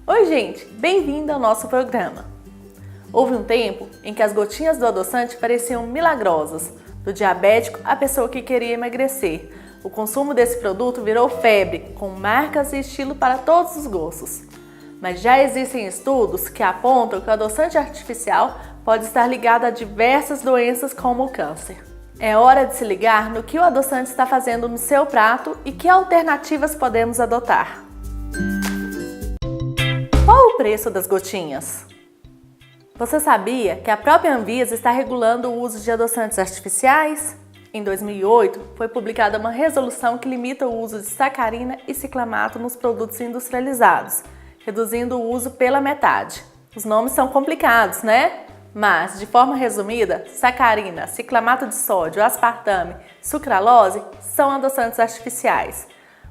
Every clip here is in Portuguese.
Oi gente, bem-vindo ao nosso programa. Houve um tempo em que as gotinhas do adoçante pareciam milagrosas, do diabético à pessoa que queria emagrecer. O consumo desse produto virou febre, com marcas e estilo para todos os gostos. Mas já existem estudos que apontam que o adoçante artificial pode estar ligado a diversas doenças como o câncer. É hora de se ligar no que o adoçante está fazendo no seu prato e que alternativas podemos adotar. Qual o preço das gotinhas? Você sabia que a própria Anvisa está regulando o uso de adoçantes artificiais? Em 2008, foi publicada uma resolução que limita o uso de sacarina e ciclamato nos produtos industrializados, reduzindo o uso pela metade. Os nomes são complicados, né? Mas, de forma resumida, sacarina, ciclamato de sódio, aspartame, sucralose são adoçantes artificiais.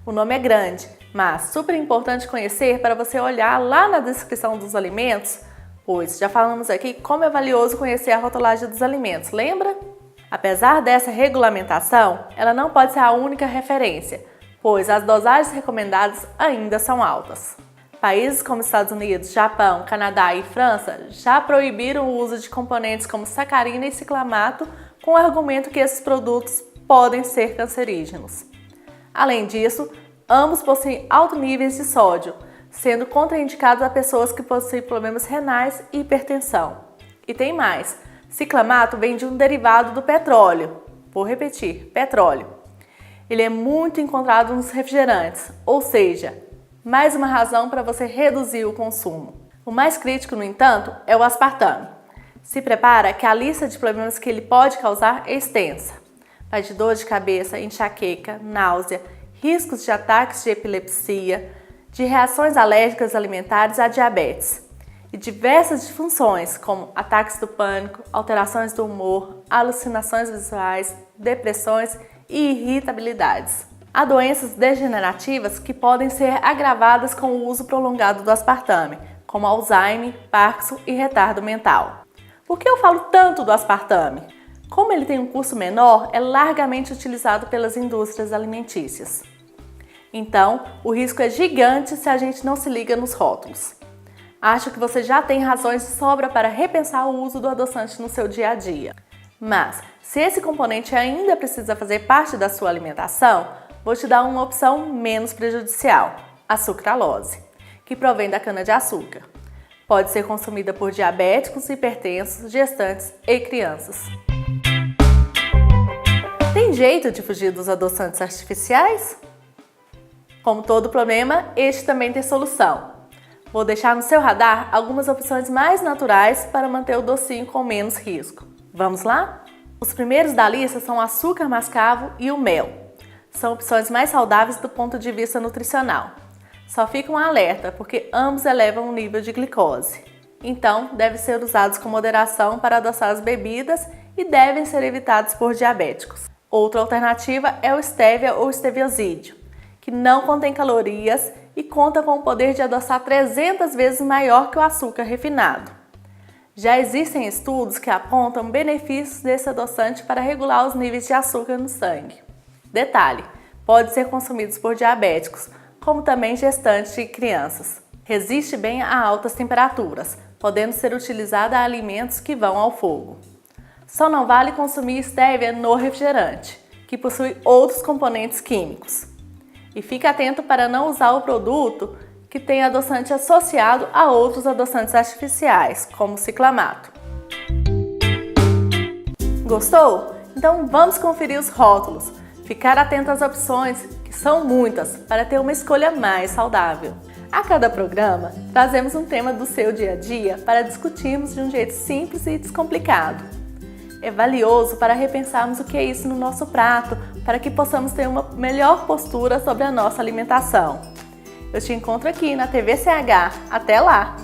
O nome é grande, mas super importante conhecer para você olhar lá na descrição dos alimentos, pois já falamos aqui como é valioso conhecer a rotulagem dos alimentos, lembra? Apesar dessa regulamentação, ela não pode ser a única referência, pois as dosagens recomendadas ainda são altas. Países como Estados Unidos, Japão, Canadá e França já proibiram o uso de componentes como sacarina e ciclamato com o argumento que esses produtos podem ser cancerígenos. Além disso, ambos possuem altos níveis de sódio, sendo contraindicados a pessoas que possuem problemas renais e hipertensão. E tem mais, ciclamato vem de um derivado do petróleo. Vou repetir, petróleo. Ele é muito encontrado nos refrigerantes, ou seja, mais uma razão para você reduzir o consumo. O mais crítico, no entanto, é o aspartame. Se prepara que a lista de problemas que ele pode causar é extensa. Vai de dor de cabeça, enxaqueca, náusea, riscos de ataques de epilepsia, de reações alérgicas alimentares a diabetes e diversas disfunções como ataques do pânico, alterações do humor, alucinações visuais, depressões e irritabilidades. Há doenças degenerativas que podem ser agravadas com o uso prolongado do aspartame, como Alzheimer, Parkinson e retardo mental. Por que eu falo tanto do aspartame? Como ele tem um custo menor, é largamente utilizado pelas indústrias alimentícias. Então, o risco é gigante se a gente não se liga nos rótulos. Acho que você já tem razões de sobra para repensar o uso do adoçante no seu dia a dia. Mas, se esse componente ainda precisa fazer parte da sua alimentação, vou te dar uma opção menos prejudicial, a sucralose, que provém da cana-de-açúcar. Pode ser consumida por diabéticos, hipertensos, gestantes e crianças. Tem jeito de fugir dos adoçantes artificiais? Como todo problema, este também tem solução. Vou deixar no seu radar algumas opções mais naturais para manter o docinho com menos risco. Vamos lá? Os primeiros da lista são o açúcar mascavo e o mel. São opções mais saudáveis do ponto de vista nutricional. Só fica um alerta, porque ambos elevam o nível de glicose. Então, devem ser usados com moderação para adoçar as bebidas e devem ser evitados por diabéticos. Outra alternativa é o stevia ou esteviosídeo, que não contém calorias e conta com o poder de adoçar 300 vezes maior que o açúcar refinado. Já existem estudos que apontam benefícios desse adoçante para regular os níveis de açúcar no sangue. Detalhe, pode ser consumido por diabéticos, como também gestantes e crianças. Resiste bem a altas temperaturas, podendo ser utilizado a alimentos que vão ao fogo. Só não vale consumir stevia no refrigerante, que possui outros componentes químicos. E fique atento para não usar o produto que tem adoçante associado a outros adoçantes artificiais, como o ciclamato. Gostou? Então vamos conferir os rótulos. Ficar atento às opções, que são muitas, para ter uma escolha mais saudável. A cada programa, trazemos um tema do seu dia a dia para discutirmos de um jeito simples e descomplicado. É valioso para repensarmos o que é isso no nosso prato, para que possamos ter uma melhor postura sobre a nossa alimentação. Eu te encontro aqui na TVCH. Até lá!